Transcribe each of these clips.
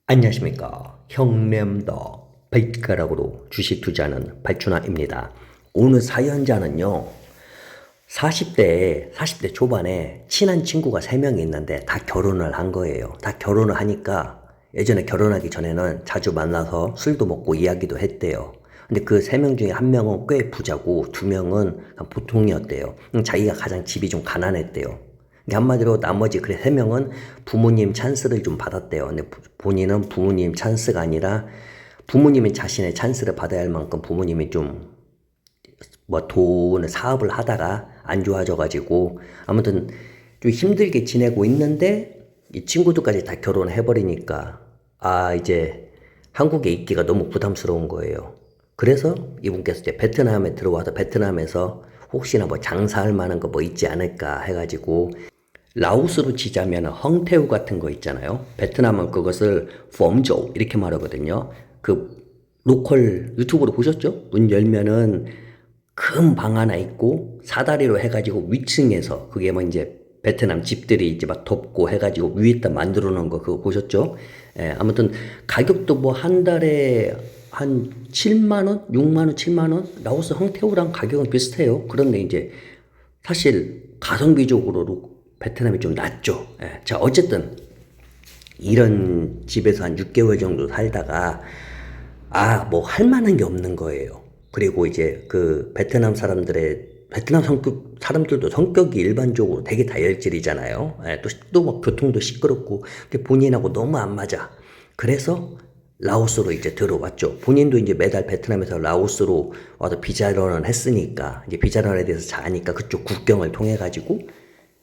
안녕하십니까. 형님도 발가락으로 주식 투자하는 발춘아입니다. 오늘 사연자는요, 40대 초반에 친한 친구가 3명이 있는데 다 결혼을 한 거예요. 다 결혼을 하니까 예전에 결혼하기 전에는 자주 만나서 술도 먹고 이야기도 했대요. 근데 그 3명 중에 1명은 꽤 부자고 2명은 보통이었대요. 자기가 가장 집이 좀 가난했대요. 한마디로 나머지 그래 3명은 부모님 찬스를 좀 받았대요. 근데 본인은 부모님 찬스가 아니라 부모님이 자신의 찬스를 받아야 할 만큼 부모님이 좀 뭐 돈을 사업을 하다가 안 좋아져가지고 아무튼 좀 힘들게 지내고 있는데 이 친구들까지 다 결혼을 해버리니까 이제 한국에 있기가 너무 부담스러운 거예요. 그래서 이분께서 이제 베트남에 들어와서 베트남에서 혹시나 뭐 장사할 만한 거 뭐 있지 않을까 해가지고 라오스로 치자면 헝태우 같은 거 있잖아요. 베트남은 그것을 폼조 이렇게 말하거든요. 그 로컬 유튜브로 보셨죠? 문 열면은 큰 방 하나 있고 사다리로 해가지고 위층에서 그게 뭐 이제 베트남 집들이 이제 막 덮고 해가지고 위에다 만들어 놓은 거 그거 보셨죠? 예, 아무튼 가격도 뭐 한 달에 한 7만 원, 6만 원, 7만 원 라오스 헝태우랑 가격은 비슷해요. 그런데 이제 사실 가성비적으로 베트남이 좀 낫죠. 예. 자, 어쨌든 이런 집에서 한 6개월 정도 살다가 뭐 할 만한 게 없는 거예요. 그리고 이제 그 베트남 성격 사람들도 성격이 일반적으로 되게 다혈질이잖아요. 예, 또 교통도 시끄럽고 본인하고 너무 안 맞아. 그래서 라오스로 이제 들어왔죠. 본인도 이제 매달 베트남에서 라오스로 와서 비자런을 했으니까 이제 비자런에 대해서 잘 아니까 그쪽 국경을 통해 가지고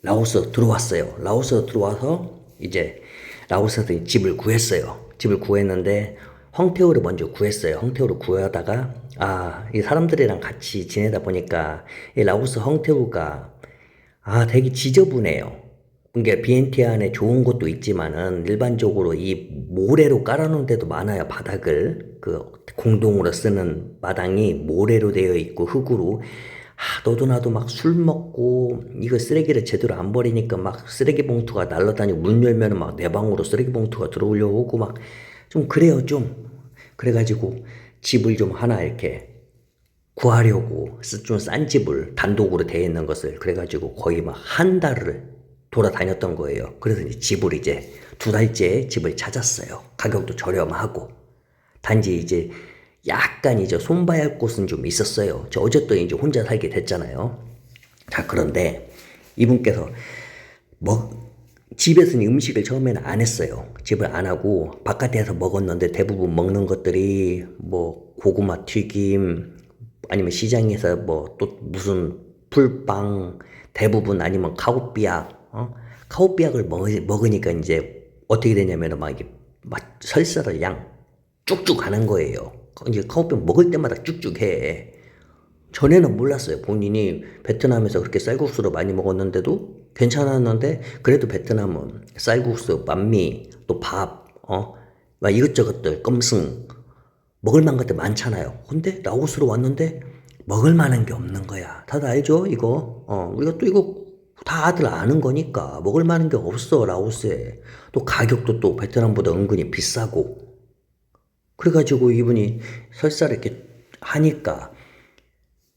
라오스 들어왔어요. 라오스 들어와서 이제 라오스에서 집을 구했어요. 집을 구했는데 헝태우를 먼저 구했어요. 헝태우를 구하다가 이 사람들이랑 같이 지내다 보니까 이 라오스 헝태우가 되게 지저분해요. 그러니까 비엔티안에 좋은 곳도 있지만은 일반적으로 이 모래로 깔아놓은 데도 많아요. 바닥을 그 공동으로 쓰는 마당이 모래로 되어 있고 흙으로 너도 나도 막 술 먹고 이거 쓰레기를 제대로 안 버리니까 막 쓰레기 봉투가 날라다니고 문 열면은 막 내 방으로 쓰레기 봉투가 들어오려고 오고 막 좀 그래요 좀. 그래가지고 집을 좀 하나 이렇게 구하려고 좀 싼 집을 단독으로 돼 있는 것을 그래가지고 거의 막 한 달을 돌아다녔던 거예요. 그래서 이제 집을 이제 2달째 집을 찾았어요. 가격도 저렴하고. 단지 이제 약간 이제 손봐야 할 곳은 좀 있었어요. 저 어쨌든 이제 혼자 살게 됐잖아요. 자, 그런데 이분께서 뭐 집에서는 음식을 처음에는 안 했어요. 집을 안 하고 바깥에서 먹었는데 대부분 먹는 것들이 뭐 고구마 튀김 아니면 시장에서 뭐 또 무슨 풀빵 대부분 아니면 카오삐약 카오삐약을 먹으니까 이제 어떻게 되냐면은 막 이게 막 설사를 양 쭉쭉 하는 거예요. 이제 카오병 먹을 때마다 쭉쭉 해. 전에는 몰랐어요. 본인이 베트남에서 그렇게 쌀국수를 많이 먹었는데도 괜찮았는데 그래도 베트남은 쌀국수, 반미, 또 밥, 막 이것저것들 껌승 먹을 만한 것들 많잖아요. 근데 라오스로 왔는데 먹을 만한 게 없는 거야. 다들 알죠? 이거. 우리가 또 이거 다들 아는 거니까 먹을 만한 게 없어 라오스에. 또 가격도 또 베트남보다 은근히 비싸고. 그래가지고 이분이 설사를 이렇게 하니까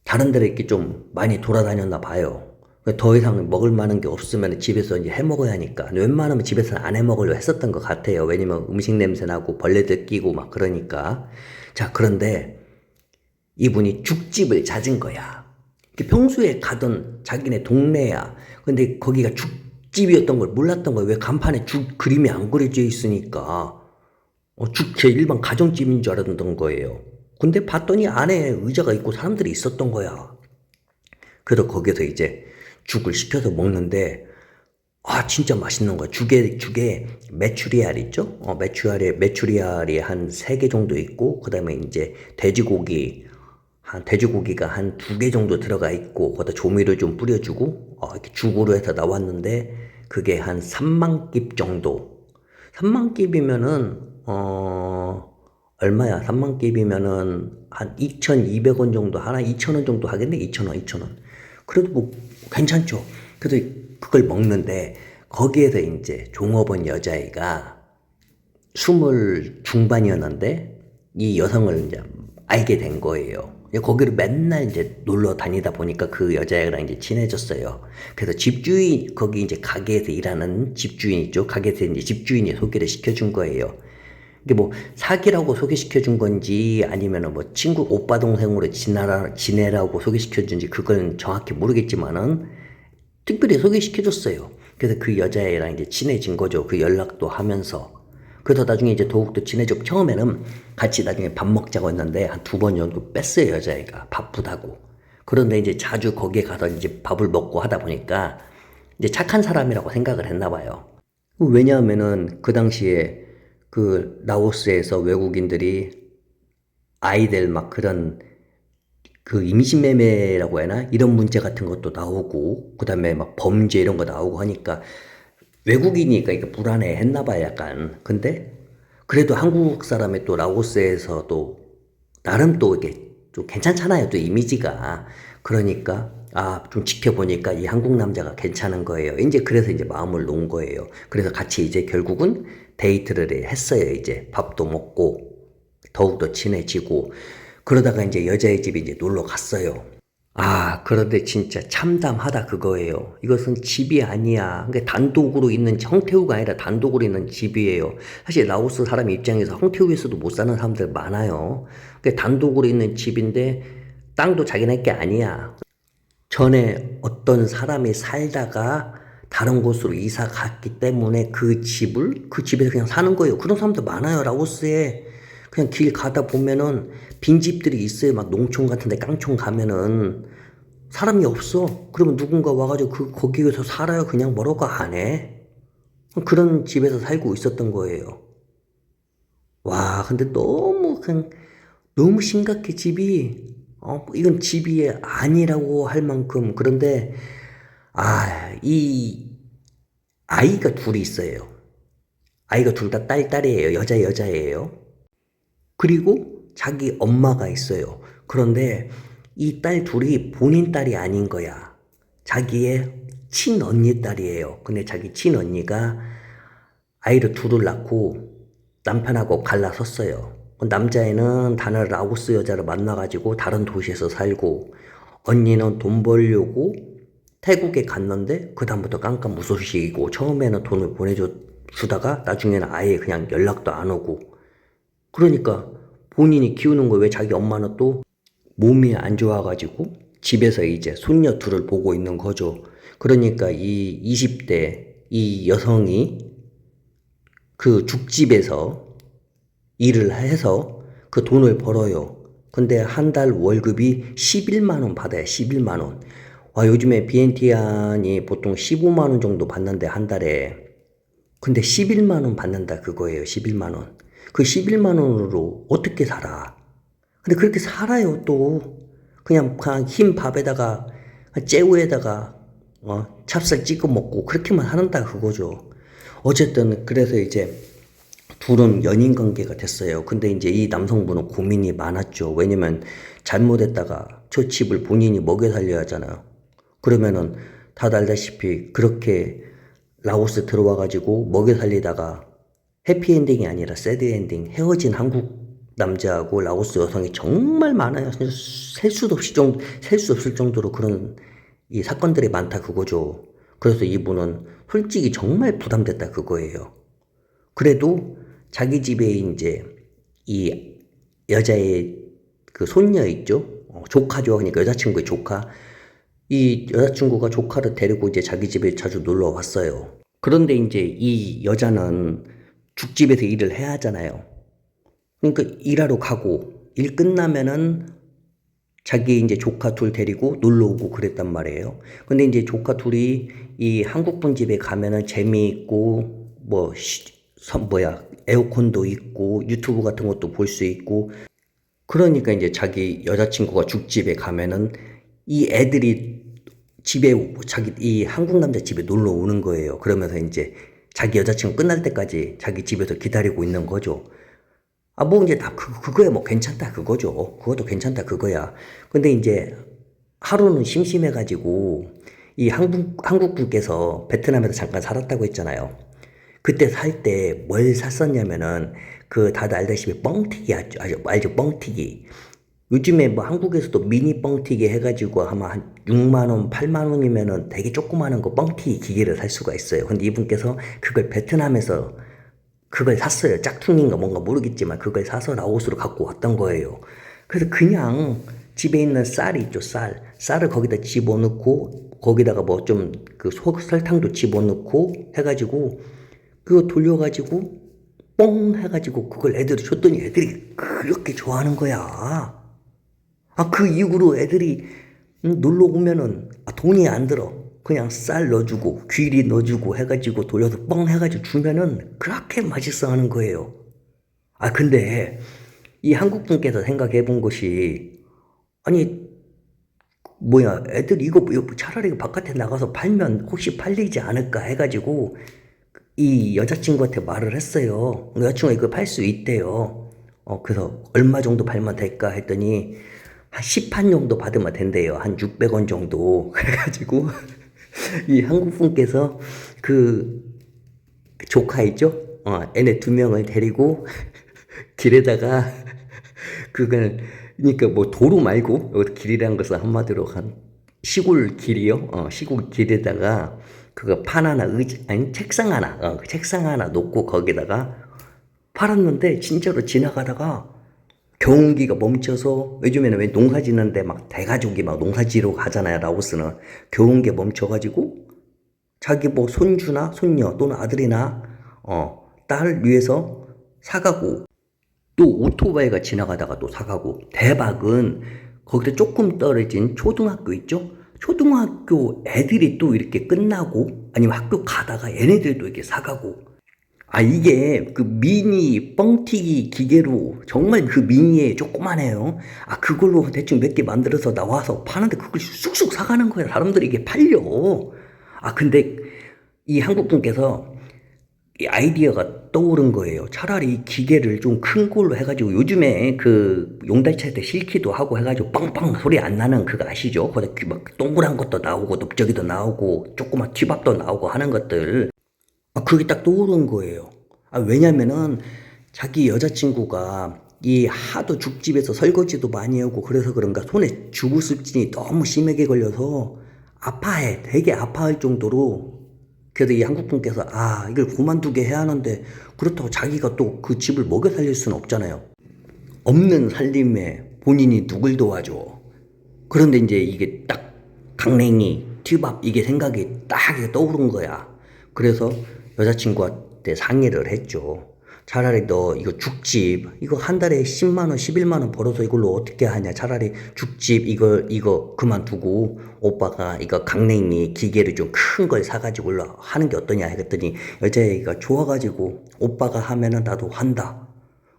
다른 데를 이렇게 좀 많이 돌아다녔나 봐요. 더 이상 먹을 만한 게 없으면 집에서 이제 해 먹어야 하니까. 웬만하면 집에서는 안 해 먹으려고 했었던 것 같아요. 왜냐면 음식 냄새 나고 벌레들 끼고 막 그러니까. 자, 그런데 이분이 죽집을 찾은 거야. 평소에 가던 자기네 동네야. 근데 거기가 죽집이었던 걸 몰랐던 거야. 왜 간판에 죽 그림이 안 그려져 있으니까. 제 일반 가정집인 줄 알았던 거예요. 근데 봤더니 안에 의자가 있고 사람들이 있었던 거야. 그래서 거기서 이제 죽을 시켜서 먹는데, 진짜 맛있는 거야. 죽에 메추리알 있죠? 메추리알이 한 3개 정도 있고, 그 다음에 이제 돼지고기가 한 2개 정도 들어가 있고, 거기다 조미료 좀 뿌려주고, 이렇게 죽으로 해서 나왔는데, 그게 한 3만 깁 정도. 3만 깁이면은, 얼마야? 3만 깁이면은 한 2,200원 정도 하나? 2,000원 정도 하겠네? 2,000원. 그래도 뭐 괜찮죠? 그래도 그걸 먹는데 거기에서 이제 종업원 여자애가 스물 중반이었는데 이 여성을 이제 알게 된 거예요. 거기를 맨날 이제 놀러 다니다 보니까 그 여자애랑 이제 친해졌어요. 그래서 집주인, 거기 이제 가게에서 일하는 집주인 있죠. 가게에서 이제 집주인이 소개를 시켜준 거예요. 이게 뭐 사귀라고 소개시켜준 건지 아니면은 뭐 친구 오빠 동생으로 지내라고 소개시켜준지 그건 정확히 모르겠지만은 특별히 소개시켜줬어요. 그래서 그 여자애랑 이제 친해진 거죠. 그 연락도 하면서. 그래서 나중에 이제 더욱더 친해지고 처음에는 같이 나중에 밥 먹자고 했는데 한 2번 정도 뺐어요, 여자애가. 바쁘다고. 그런데 이제 자주 거기에 가서 이제 밥을 먹고 하다 보니까 이제 착한 사람이라고 생각을 했나 봐요. 왜냐하면은 그 당시에 그 라오스에서 외국인들이 아이들 막 그런 그 임신매매라고 해야 하나? 이런 문제 같은 것도 나오고, 그 다음에 막 범죄 이런 거 나오고 하니까 외국인이니까 이게 불안해 했나 봐요, 약간. 근데 그래도 한국 사람이 또 라오스에서 또 나름 또 이게 좀 괜찮잖아요, 또 이미지가. 그러니까 좀 지켜보니까 이 한국 남자가 괜찮은 거예요. 이제 그래서 이제 마음을 놓은 거예요. 그래서 같이 이제 결국은 데이트를 했어요. 이제 밥도 먹고 더욱더 친해지고 그러다가 이제 여자의 집에 이제 놀러 갔어요. 그런데 진짜 참담하다 그거예요. 이것은 집이 아니야. 그러니까 단독으로 있는, 황태우가 아니라 단독으로 있는 집이에요. 사실 라오스 사람 입장에서 황태우에서도 못 사는 사람들 많아요. 그러니까 단독으로 있는 집인데 땅도 자기네 게 아니야. 전에 어떤 사람이 살다가 다른 곳으로 이사 갔기 때문에 그 집에서 그냥 사는 거예요. 그런 사람들 많아요, 라오스에. 그냥 길 가다 보면은 빈집들이 있어요. 막 농촌 같은데 깡촌 가면은 사람이 없어. 그러면 누군가 와가지고 거기에서 살아요. 그냥 뭐라고 안 해. 그런 집에서 살고 있었던 거예요. 와, 근데 너무 심각해, 집이. 이건 집이 아니라고 할 만큼. 그런데, 이 아이가 둘이 있어요. 아이가 둘 다 딸이에요. 여자예요. 그리고 자기 엄마가 있어요. 그런데 이 딸 둘이 본인 딸이 아닌 거야. 자기의 친언니 딸이에요. 근데 자기 친언니가 아이를 둘을 낳고 남편하고 갈라섰어요. 남자애는 다른 라오스 여자를 만나가지고 다른 도시에서 살고 언니는 돈 벌려고 태국에 갔는데 그 다음부터 깜깜무소식이고 처음에는 돈을 보내주다가 나중에는 아예 그냥 연락도 안 오고 그러니까 본인이 키우는 거 왜 자기 엄마는 또 몸이 안 좋아가지고 집에서 이제 손녀 둘을 보고 있는 거죠. 그러니까 이 20대 이 여성이 그 죽집에서 일을 해서 그 돈을 벌어요. 근데 한 달 월급이 11만 원 받아요. 11만 원. 요즘에 비엔티안이 보통 15만 원 정도 받는데 한 달에. 근데 11만 원 받는다 그거예요. 11만 원. 그 11만 원으로 어떻게 살아? 근데 그렇게 살아요, 또. 그냥 흰 밥에다가, 째우에다가, 찹쌀 찍어 먹고, 그렇게만 한다, 그거죠. 어쨌든, 그래서 이제, 둘은 연인 관계가 됐어요. 근데 이제 이 남성분은 고민이 많았죠. 왜냐면, 잘못했다가 저 집을 본인이 먹여 살려야 하잖아요. 그러면은, 다들 알다시피, 그렇게 라오스 들어와가지고 먹여 살리다가, 해피엔딩이 아니라 새드엔딩, 헤어진 한국 남자하고 라오스 여성이 정말 많아요. 셀 수 없을 정도로 그런 이 사건들이 많다 그거죠. 그래서 이분은 솔직히 정말 부담됐다 그거예요. 그래도 자기 집에 이제 이 여자의 그 손녀 있죠? 조카죠. 그러니까 여자친구의 조카. 이 여자친구가 조카를 데리고 이제 자기 집에 자주 놀러 왔어요. 그런데 이제 이 여자는 죽집에서 일을 해야 하잖아요. 그러니까 일하러 가고 일 끝나면은 자기 이제 조카 둘 데리고 놀러 오고 그랬단 말이에요. 근데 이제 조카 둘이 이 한국 분 집에 가면은 재미있고 에어컨도 있고 유튜브 같은 것도 볼 수 있고 그러니까 이제 자기 여자친구가 죽집에 가면은 이 애들이 이 한국 남자 집에 놀러 오는 거예요. 그러면서 이제 자기 여자친구 끝날 때까지 자기 집에서 기다리고 있는 거죠. 이제 그거야 뭐 괜찮다 그거죠. 그것도 괜찮다 그거야. 근데 이제 하루는 심심해가지고 이 한국 분께서 베트남에서 잠깐 살았다고 했잖아요. 그때 살 때 뭘 샀었냐면은 그 다들 알다시피 뻥튀기 알죠? 뻥튀기. 요즘에 뭐 한국에서도 미니 뻥튀기 해가지고 아마 한 6만 원, 8만 원이면은 되게 조그마한 거 뻥튀기 기계를 살 수가 있어요. 근데 이분께서 그걸 베트남에서 그걸 샀어요. 짝퉁인가 뭔가 모르겠지만 그걸 사서 라오스로 갖고 왔던 거예요. 그래서 그냥 집에 있는 쌀이 있죠, 쌀. 쌀을 거기다 집어넣고 거기다가 뭐 좀 그 설탕도 집어넣고 해가지고 그거 돌려가지고 뽕 해가지고 그걸 애들이 줬더니 애들이 그렇게 좋아하는 거야. 아, 그 이후로 애들이 놀러 오면은 돈이 안 들어. 그냥 쌀 넣어주고 귀리 넣어주고 해가지고 돌려서 뻥 해가지고 주면은 그렇게 맛있어 하는 거예요. 아, 근데 이 한국 분께서 생각해 본 것이 아니 뭐야 애들 이거 차라리 바깥에 나가서 팔면 혹시 팔리지 않을까 해가지고 이 여자친구한테 말을 했어요. 여자친구가 이거 팔 수 있대요. 그래서 얼마 정도 팔면 될까 했더니 한 10판 정도 받으면 된대요. 한 600원 정도. 그래가지고 이 한국 분께서 그 조카 있죠? 애네 두 명을 데리고 길에다가 그걸 그러니까 뭐 도로 말고 길이라는 것은 한마디로 한 시골 길이요. 시골 길에다가 그거 판 하나 아니 책상 하나 그 책상 하나 놓고 거기다가 팔았는데 진짜로 지나가다가 경운기가 멈춰서 요즘에는 왜 농사 짓는데 막 대가족이 막 농사 지러 가잖아요. 라오스는 경운기 멈춰가지고 자기 뭐 손주나 손녀 또는 아들이나 딸 위해서 사가고 또 오토바이가 지나가다가 또 사가고 대박은 거기서 조금 떨어진 초등학교 있죠? 초등학교 애들이 또 이렇게 끝나고 아니면 학교 가다가 얘네들도 이렇게 사가고 이게 그 미니 뻥튀기 기계로 정말 그 미니에 조그만해요. 그걸로 대충 몇 개 만들어서 나와서 파는데 그걸 쑥쑥 사가는 거야. 사람들이 이게 팔려. 근데 이 한국 분께서 이 아이디어가 떠오른 거예요. 차라리 기계를 좀 큰 걸로 해가지고 요즘에 그 용달차 때 실기도 하고 해가지고 빵빵 소리 안 나는 그거 아시죠? 거기다 막 동그란 것도 나오고 넓적이도 나오고 조그만 튀밥도 나오고 하는 것들. 그게 딱 떠오른 거예요. 왜냐면은 자기 여자친구가 이 하도 죽집에서 설거지도 많이 하고 그래서 그런가 손에 주부습진이 너무 심하게 걸려서 아파해. 되게 아파할 정도로 그래도 이 한국 분께서 이걸 그만두게 해야 하는데 그렇다고 자기가 또 그 집을 먹여 살릴 수는 없잖아요. 없는 살림에 본인이 누굴 도와줘. 그런데 이제 이게 딱 강냉이, 튀밥 이게 생각이 딱 이게 떠오른 거야. 그래서 여자친구한테 상의를 했죠. 차라리 너 이거 죽집 이거 한 달에 10만 원, 11만 원 벌어서 이걸로 어떻게 하냐. 차라리 죽집 이거 그만두고 오빠가 이거 강냉이 기계를 좀 큰 걸 사가지고 하는 게 어떠냐 했더니 여자애가 좋아가지고 오빠가 하면은 나도 한다.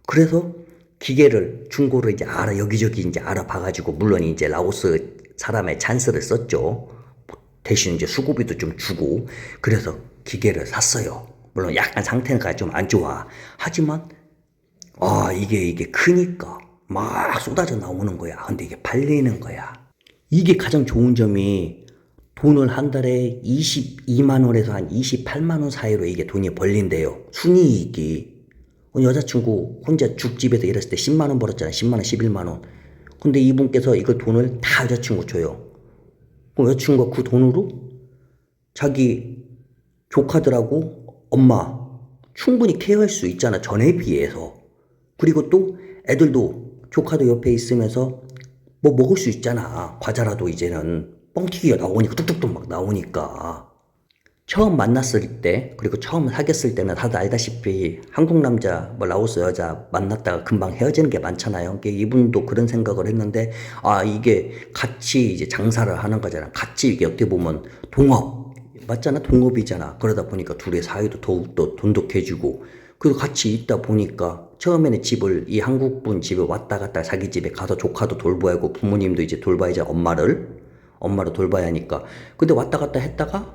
그래서 기계를 중고로 이제 여기저기 이제 알아봐가지고 물론 이제 라오스 사람의 찬스를 썼죠. 대신 이제 수고비도 좀 주고 그래서 기계를 샀어요. 물론 약간 상태가 좀 안 좋아. 하지만 이게 크니까 막 쏟아져 나오는 거야. 근데 이게 팔리는 거야. 이게 가장 좋은 점이 돈을 한 달에 22만 원에서 한 28만 원 사이로 이게 돈이 벌린대요. 순이익이. 여자친구 혼자 죽집에서 일했을 때 10만 원 벌었잖아요. 10만 원, 11만 원. 근데 이분께서 이거 돈을 다 여자친구 줘요. 그럼 여자친구가 그 돈으로 자기 조카들하고 엄마 충분히 케어할 수 있잖아. 전에 비해서. 그리고 또 애들도 조카도 옆에 있으면서 뭐 먹을 수 있잖아. 과자라도 이제는 뻥튀기가 나오니까 뚝뚝뚝 막 나오니까. 처음 만났을 때 그리고 처음 사귀었을 때는 다들 알다시피 한국 남자 뭐 라오스 여자 만났다가 금방 헤어지는 게 많잖아요. 이분도 그런 생각을 했는데 이게 같이 이제 장사를 하는 거잖아. 같이 이게 어떻게 보면 동업 맞잖아. 동업이잖아. 그러다 보니까 둘의 사이도 더욱더 돈독해지고 그리고 같이 있다 보니까 처음에는 집을 이 한국분 집에 왔다 갔다 자기 집에 가서 조카도 돌봐야 하고 부모님도 이제 돌봐야지 엄마를 돌봐야 하니까 근데 왔다 갔다 했다가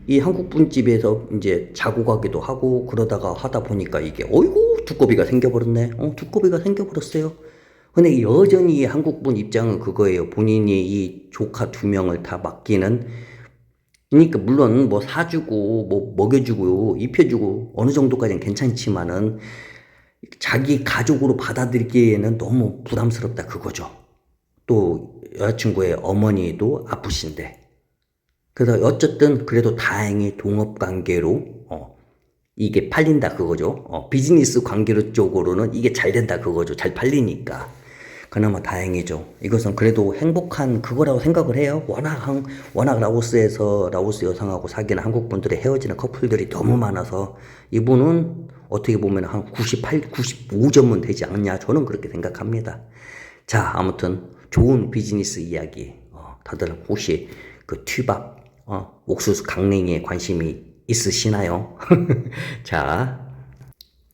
이 한국분 집에서 이제 자고 가기도 하고 그러다가 하다 보니까 이게 어이구 두꺼비가 생겨버렸네. 두꺼비가 생겨버렸어요. 근데 여전히 한국분 입장은 그거예요. 본인이 이 조카 두 명을 다 맡기는 그러니까 물론 뭐 사주고 뭐 먹여주고 입혀주고 어느 정도까지는 괜찮지만은 자기 가족으로 받아들이기에는 너무 부담스럽다 그거죠. 또 여자친구의 어머니도 아프신데. 그래서 어쨌든 그래도 다행히 동업관계로 이게 팔린다 그거죠. 비즈니스 관계로 쪽으로는 이게 잘 된다 그거죠. 잘 팔리니까. 그나마 다행이죠. 이것은 그래도 행복한 그거라고 생각을 해요. 워낙 라오스에서 라오스 여성하고 사귀는 한국 분들이 헤어지는 커플들이 너무 많아서 이분은 어떻게 보면 한 98, 95점은 되지 않냐. 저는 그렇게 생각합니다. 자, 아무튼 좋은 비즈니스 이야기. 다들 혹시 그 튀밥, 옥수수 강냉이에 관심이 있으시나요? 자,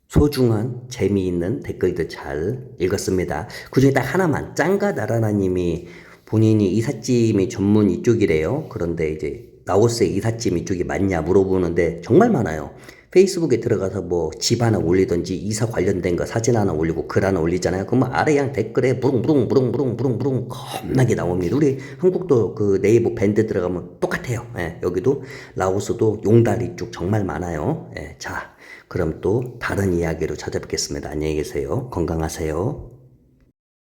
소중한 재미있는 댓글들 잘 읽었습니다. 그중에 딱 하나만 짱가 나라나님이 본인이 이삿짐이 전문 이쪽이래요. 그런데 이제 라오스의 이삿짐 이쪽이 맞냐 물어보는데 정말 많아요. 페이스북에 들어가서 뭐 집 하나 올리든지 이사 관련된 거 사진 하나 올리고 글 하나 올리잖아요. 그러면 아래 그냥 댓글에 부릉부릉 겁나게 나옵니다. 우리 한국도 그 네이버 밴드 들어가면 똑같아요. 예, 여기도 라오스도 용다리 쪽 정말 많아요. 예, 자, 그럼 또 다른 이야기로 찾아뵙겠습니다. 안녕히 계세요. 건강하세요.